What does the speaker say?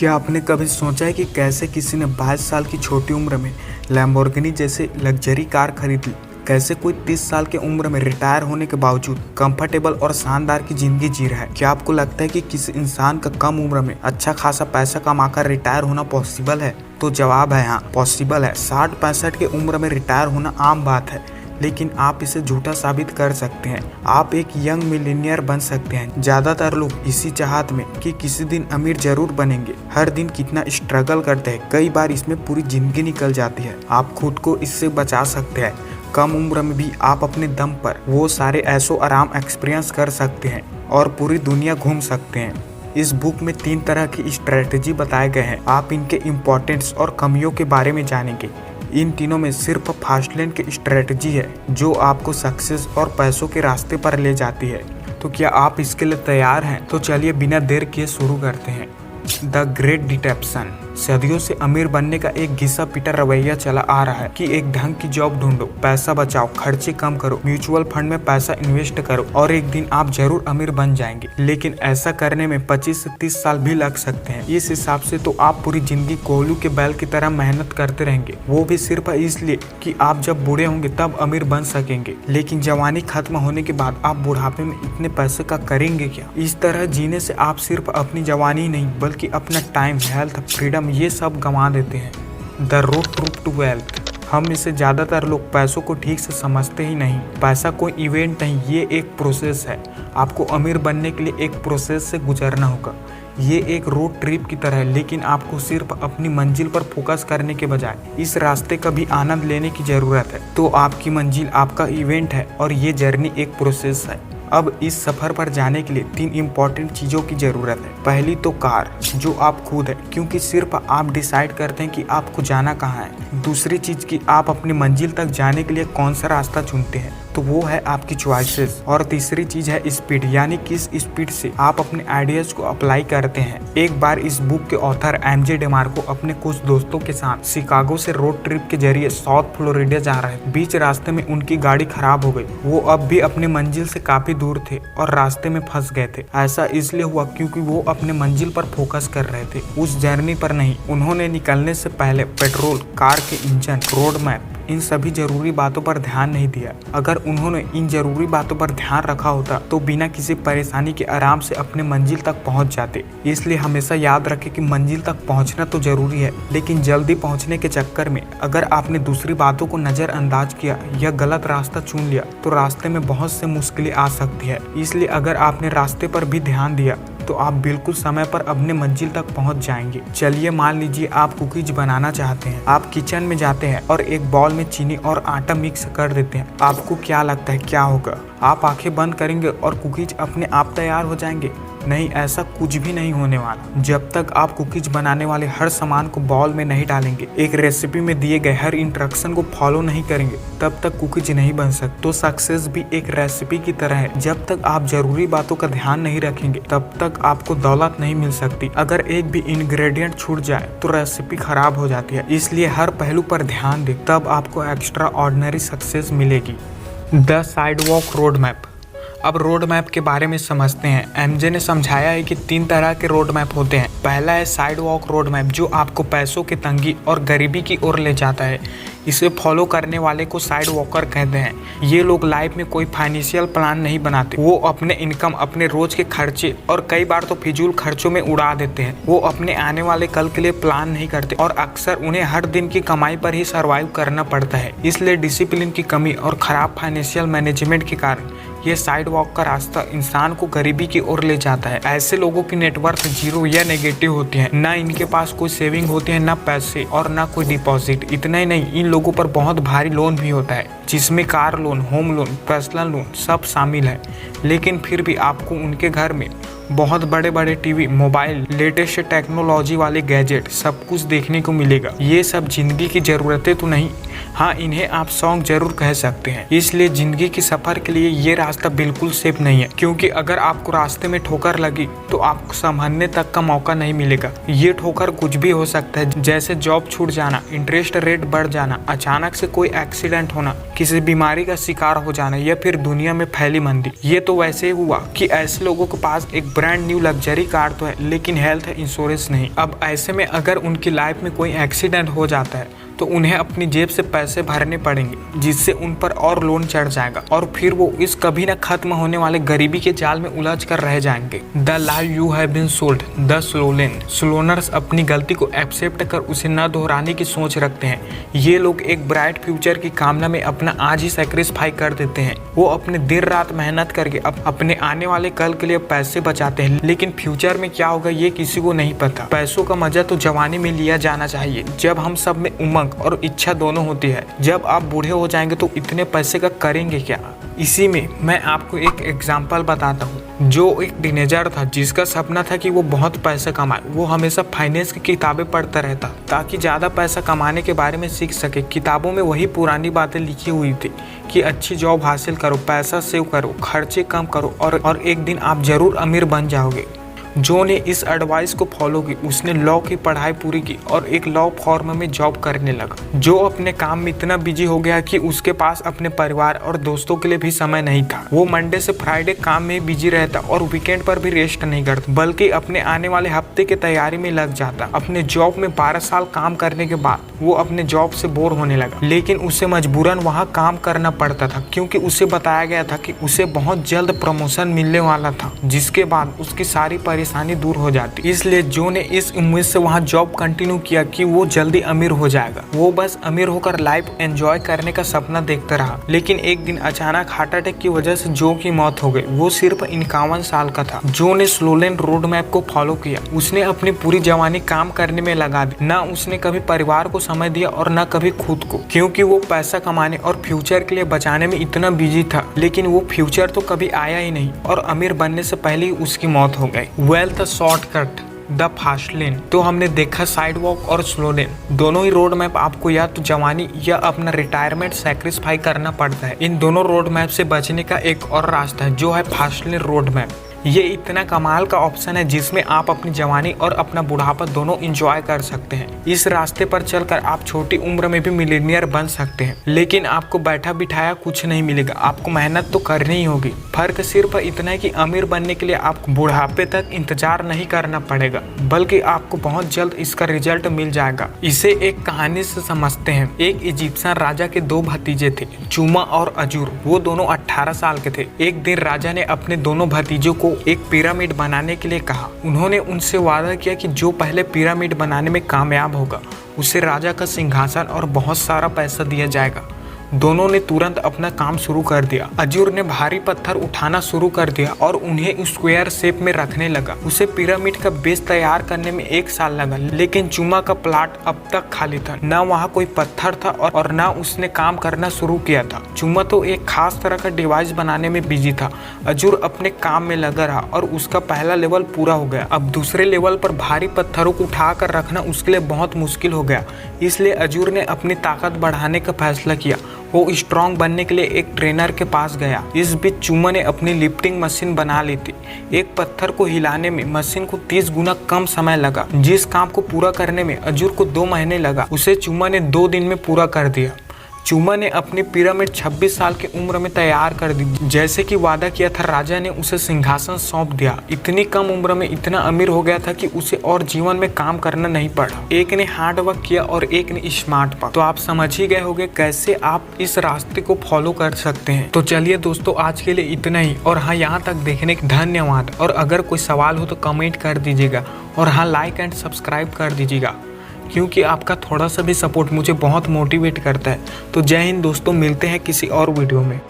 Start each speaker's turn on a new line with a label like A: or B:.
A: क्या आपने कभी सोचा है कि कैसे किसी ने 22 साल की छोटी उम्र में लैम्बोर्गिनी जैसे लग्जरी कार खरीद ली? कैसे कोई 30 साल की उम्र में रिटायर होने के बावजूद कंफर्टेबल और शानदार की जिंदगी जी रहा है? क्या आपको लगता है कि किसी इंसान का कम उम्र में अच्छा खासा पैसा कमाकर रिटायर होना पॉसिबल है? तो जवाब है हाँ, पॉसिबल है। 60-65 की उम्र में रिटायर होना आम बात है, लेकिन आप इसे झूठा साबित कर सकते हैं। आप एक यंग मिलीनियर बन सकते हैं। ज्यादातर लोग इसी चाहत में कि किसी दिन अमीर जरूर बनेंगे, हर दिन कितना स्ट्रगल करते हैं, कई बार इसमें पूरी जिंदगी निकल जाती है। आप खुद को इससे बचा सकते हैं। कम उम्र में भी आप अपने दम पर वो सारे ऐशो आराम एक्सपीरियंस कर सकते हैं और पूरी दुनिया घूम सकते हैं। इस बुक में 3 तरह की स्ट्रेटेजी बताए गए हैं। आप इनके इम्पोर्टेंस और कमियों के बारे में जानेंगे। इन तीनों में सिर्फ फास्टलेन की स्ट्रेटजी है जो आपको सक्सेस और पैसों के रास्ते पर ले जाती है। तो क्या आप इसके लिए तैयार हैं? तो चलिए बिना देर किए शुरू करते हैं। The great deception. सदियों से अमीर बनने का एक घिसा पिटा रवैया चला आ रहा है कि एक ढंग की जॉब ढूंढो, पैसा बचाओ, खर्चे कम करो, म्यूचुअल फंड में पैसा इन्वेस्ट करो और एक दिन आप जरूर अमीर बन जाएंगे। लेकिन ऐसा करने में 25 से 30 साल भी लग सकते हैं। इस हिसाब से तो आप पूरी जिंदगी कोहलू के बैल की तरह मेहनत करते रहेंगे, वो भी सिर्फ इसलिए कि आप जब बूढ़े होंगे तब अमीर बन सकेंगे। लेकिन जवानी खत्म होने के बाद आप बुढ़ापे में इतने पैसे का करेंगे क्या? इस तरह जीने से आप सिर्फ अपनी जवानी नहीं बल्कि अपना टाइम, हेल्थ, फ्रीडम ये सब गंवा देते हैं। The road to wealth. हम इसे ज्यादातर लोग पैसों को ठीक से समझते ही नहीं। पैसा कोई इवेंट नहीं, ये एक प्रोसेस है। आपको अमीर बनने के लिए एक प्रोसेस से गुजरना होगा। ये एक रोड ट्रिप की तरह है, लेकिन आपको सिर्फ अपनी मंजिल पर फोकस करने के बजाय इस रास्ते का भी आनंद लेने की जरूरत है। तो आपकी मंजिल आपका इवेंट है और ये जर्नी एक प्रोसेस है। अब इस सफर पर जाने के लिए 3 इम्पोर्टेंट चीजों की जरूरत है। पहली तो कार, जो आप खुद है, क्योंकि सिर्फ आप डिसाइड करते हैं कि आपको जाना कहाँ है। दूसरी चीज कि आप अपनी मंजिल तक जाने के लिए कौन सा रास्ता चुनते हैं, तो वो है आपकी चॉइसेस। और तीसरी चीज है स्पीड, यानी किस स्पीड से आप अपने आइडियाज को अप्लाई करते हैं। एक बार इस बुक के ऑथर एमजे डेमार्को अपने कुछ दोस्तों के साथ शिकागो से रोड ट्रिप के जरिए साउथ फ्लोरिडा जा रहे थे। बीच रास्ते में उनकी गाड़ी खराब हो गई। वो अब भी अपनी मंजिल से काफी दूर थे और रास्ते में फंस गए थे। ऐसा इसलिए हुआ क्योंकि वो अपने मंजिल पर फोकस कर रहे थे, उस जर्नी पर नहीं। उन्होंने निकलने से पहले पेट्रोल, कार के इंजन, रोड मैप, इन सभी जरूरी बातों पर ध्यान नहीं दिया। अगर उन्होंने इन जरूरी बातों पर ध्यान रखा होता तो बिना किसी परेशानी के आराम से अपने मंजिल तक पहुंच जाते। इसलिए हमेशा याद रखें कि मंजिल तक पहुंचना तो जरूरी है, लेकिन जल्दी पहुंचने के चक्कर में अगर आपने दूसरी बातों को नजरअंदाज किया या गलत रास्ता चुन लिया तो रास्ते में बहुत से मुश्किलें आ सकती है। इसलिए अगर आपने रास्ते पर भी ध्यान दिया तो आप बिल्कुल समय पर अपने मंजिल तक पहुंच जाएंगे। चलिए मान लीजिए आप कुकीज बनाना चाहते हैं। आप किचन में जाते हैं और एक बाउल में चीनी और आटा मिक्स कर देते हैं। आपको क्या लगता है क्या होगा? आप आंखें बंद करेंगे और कुकीज अपने आप तैयार हो जाएंगे? नहीं, ऐसा कुछ भी नहीं होने वाला। जब तक आप कुकीज बनाने वाले हर सामान को बाउल में नहीं डालेंगे, एक रेसिपी में दिए गए हर इंस्ट्रक्शन को फॉलो नहीं करेंगे, तब तक कुकीज नहीं बन सकते। तो सक्सेस भी एक रेसिपी की तरह है। जब तक आप जरूरी बातों का ध्यान नहीं रखेंगे तब तक आपको दौलत नहीं मिल सकती। अगर एक भी इंग्रेडिएंट छूट जाए तो रेसिपी खराब हो जाती है। इसलिए हर पहलू पर ध्यान दें, तब आपको एक्स्ट्रा ऑर्डिनरी सक्सेस मिलेगी। The sidewalk road map. अब रोड मैप के बारे में समझते हैं। एमजे ने समझाया है कि 3 तरह के रोड मैप होते हैं। पहला है साइड वॉक रोड मैप, जो आपको पैसों की तंगी और गरीबी की ओर ले जाता है। इसे फॉलो करने वाले को साइड वॉकर कहते हैं। ये लोग लाइफ में कोई फाइनेंशियल प्लान नहीं बनाते। वो अपने इनकम, अपने रोज के खर्चे और कई बार तो फिजूल खर्चों में उड़ा देते हैं। वो अपने आने वाले कल के लिए प्लान नहीं करते और अक्सर उन्हें हर दिन की कमाई पर ही सर्वाइव करना पड़ता है। इसलिए डिसिप्लिन की कमी और खराब फाइनेंशियल मैनेजमेंट के कारण ये साइड वॉक का रास्ता इंसान को गरीबी की ओर ले जाता है। ऐसे लोगों की नेटवर्थ 0 या नेगेटिव होती है। ना इनके पास कोई सेविंग होती है, ना पैसे और ना कोई डिपॉजिट। इतना ही नहीं, इन लोगों पर बहुत भारी लोन भी होता है, जिसमें car loan, home loan, personal loan सब शामिल है। लेकिन फिर भी आपको उनके घर में बहुत बड़े बड़े टीवी, मोबाइल, लेटेस्ट टेक्नोलॉजी वाले गैजेट सब कुछ देखने को मिलेगा। ये सब जिंदगी की जरूरतें तो नहीं, हाँ इन्हें आप शौक जरूर कह सकते हैं। इसलिए जिंदगी के सफर के लिए ये रास्ता बिल्कुल सेफ नहीं है, क्योंकि अगर आपको रास्ते में ठोकर लगी तो आपको संभलने तक का मौका नहीं मिलेगा। ये ठोकर कुछ भी हो सकता है, जैसे जॉब छूट जाना, इंटरेस्ट रेट बढ़ जाना, अचानक से कोई एक्सीडेंट होना, किसी बीमारी का शिकार हो जाना या फिर दुनिया में फैली मंदी। ये तो वैसे ही हुआ कि ऐसे लोगों के पास एक ब्रांड न्यू लग्जरी कार तो है लेकिन हेल्थ इंश्योरेंस नहीं। अब ऐसे में अगर उनकी लाइफ में कोई एक्सीडेंट हो जाता है तो उन्हें अपनी जेब से पैसे भरने पड़ेंगे, जिससे उन पर और लोन चढ़ जाएगा और फिर वो इस कभी न खत्म होने वाले गरीबी के जाल में उलझ कर रह जाएंगे। The life you have been sold the slow lane. स्लोनर्स अपनी गलती को एक्सेप्ट कर उसे न दोहराने की सोच रखते हैं। ये लोग एक ब्राइट फ्यूचर की कामना में अपना आज ही सैक्रिफाई कर देते हैं। वो अपने देर रात मेहनत करके अपने आने वाले कल के लिए पैसे बचाते हैं, लेकिन फ्यूचर में क्या होगा ये किसी को नहीं पता। पैसों का मजा तो जवानी में लिया जाना चाहिए, जब हम सब में उमंग और इच्छा दोनों होती है। जब आप बूढ़े हो जाएंगे तो इतने पैसे का करेंगे क्या? इसी में मैं आपको एक एग्जांपल बताता हूँ। जो एक टीनेजर था जिसका सपना था कि वो बहुत पैसा कमाए। वो हमेशा फाइनेंस की किताबें पढ़ता रहता ताकि ज़्यादा पैसा कमाने के बारे में सीख सके। किताबों में वही पुरानी बातें लिखी हुई थी कि अच्छी जॉब हासिल करो, पैसा सेव करो, खर्चे कम करो और एक दिन आप जरूर अमीर बन जाओगे। जो ने इस एडवाइस को फॉलो की, उसने लॉ की पढ़ाई पूरी की और एक लॉ फॉर्म में जॉब करने लगा। जो अपने काम में इतना बिजी हो गया कि उसके पास अपने परिवार और दोस्तों के लिए भी समय नहीं था। वो मंडे से फ्राइडे काम में बिजी रहता और वीकेंड पर भी रेस्ट नहीं करता, बल्कि अपने आने वाले हफ्ते की तैयारी में लग जाता। अपने जॉब में 12 साल काम करने के बाद वो अपने जॉब से बोर होने लगा, लेकिन उसे मजबूरन वहाँ काम करना पड़ता था क्योंकि उसे बताया गया था कि उसे बहुत जल्द प्रमोशन मिलने वाला था, जिसके बाद उसकी सारी परेशानी दूर हो जाती। इसलिए जो ने इस उम्मीद से वहाँ जॉब कंटिन्यू किया कि वो जल्दी अमीर हो जाएगा। वो बस अमीर होकर लाइफ एंजॉय करने का सपना देखता रहा, लेकिन एक दिन अचानक हार्ट अटैक की वजह से जो की मौत हो गई। वो सिर्फ 51 साल का था। जो ने स्लोलेन रोड मैप को फॉलो किया। उसने अपनी पूरी जवानी काम करने में लगा दी। न उसने कभी परिवार को समय दिया और न कभी खुद को, क्योंकि वो पैसा कमाने और फ्यूचर के लिए बचाने में इतना बिजी था। लेकिन वो फ्यूचर तो कभी आया ही नहीं और अमीर बनने से पहले ही उसकी मौत हो गई। Wealth shortcut the fast lane. तो हमने देखा साइड वॉक और स्लो लेन, दोनों ही रोड मैप आपको या तो जवानी या अपना रिटायरमेंट सैक्रिफाई करना पड़ता है। इन दोनों रोड मैप से बचने का एक और रास्ता है, जो है फास्ट लेन रोड मैप। ये इतना कमाल का ऑप्शन है जिसमें आप अपनी जवानी और अपना बुढ़ापा दोनों एंजॉय कर सकते हैं। इस रास्ते पर चलकर आप छोटी उम्र में भी मिलीनियर बन सकते हैं, लेकिन आपको बैठा बिठाया कुछ नहीं मिलेगा। आपको मेहनत तो करनी ही होगी। फर्क सिर्फ इतना है कि अमीर बनने के लिए आपको बुढ़ापे तक इंतजार नहीं करना पड़ेगा, बल्कि आपको बहुत जल्द इसका रिजल्ट मिल जाएगा। इसे एक कहानी से समझते हैं। एक इजिप्शियन राजा के 2 भतीजे थे, चूमा और अजूर। वो दोनों 18 साल के थे। एक दिन राजा ने अपने दोनों भतीजों को एक पिरामिड बनाने के लिए कहा। उन्होंने उनसे वादा किया कि जो पहले पिरामिड बनाने में कामयाब होगा उसे राजा का सिंहासन और बहुत सारा पैसा दिया जाएगा। दोनों ने तुरंत अपना काम शुरू कर दिया। अजूर ने भारी पत्थर उठाना शुरू कर दिया और उन्हें स्क्वायर शेप में रखने लगा। उसे पिरामिड का बेस तैयार करने में 1 साल लगा, लेकिन चूमा का प्लाट अब तक खाली था। न वहाँ कोई पत्थर था और न उसने काम करना शुरू किया था। चूमा तो एक खास तरह का डिवाइस बनाने में बिजी था। अजूर अपने काम में लगा रहा और उसका पहला लेवल पूरा हो गया। अब दूसरे लेवल पर भारी पत्थरों को उठा कर रखना उसके लिए बहुत मुश्किल हो गया। इसलिए अजूर ने अपनी ताकत बढ़ाने का फैसला किया। वो स्ट्रॉन्ग बनने के लिए एक ट्रेनर के पास गया। इस बीच चूमा ने अपनी लिफ्टिंग मशीन बना ली थी। एक पत्थर को हिलाने में मशीन को 30 गुना कम समय लगा। जिस काम को पूरा करने में अजूर को 2 महीने लगा, उसे चूमा ने 2 दिन में पूरा कर दिया। चूमा ने अपनी पिरामिड 26 साल की उम्र में तैयार कर दी। जैसे कि वादा किया था, राजा ने उसे सिंहासन सौंप दिया। इतनी कम उम्र में इतना अमीर हो गया था कि उसे और जीवन में काम करना नहीं पड़ा। एक ने हार्ड वर्क किया और एक ने स्मार्ट वर्क। तो आप समझ ही गए होंगे कैसे आप इस रास्ते को फॉलो कर सकते हैं। तो चलिए दोस्तों, आज के लिए इतना ही। और हाँ, यहाँ तक देखने के धन्यवाद। और अगर कोई सवाल हो तो कमेंट कर दीजिएगा और हाँ, लाइक एंड सब्सक्राइब कर दीजिएगा, क्योंकि आपका थोड़ा सा भी सपोर्ट मुझे बहुत मोटिवेट करता है। तो जय हिंद दोस्तों, मिलते हैं किसी और वीडियो में।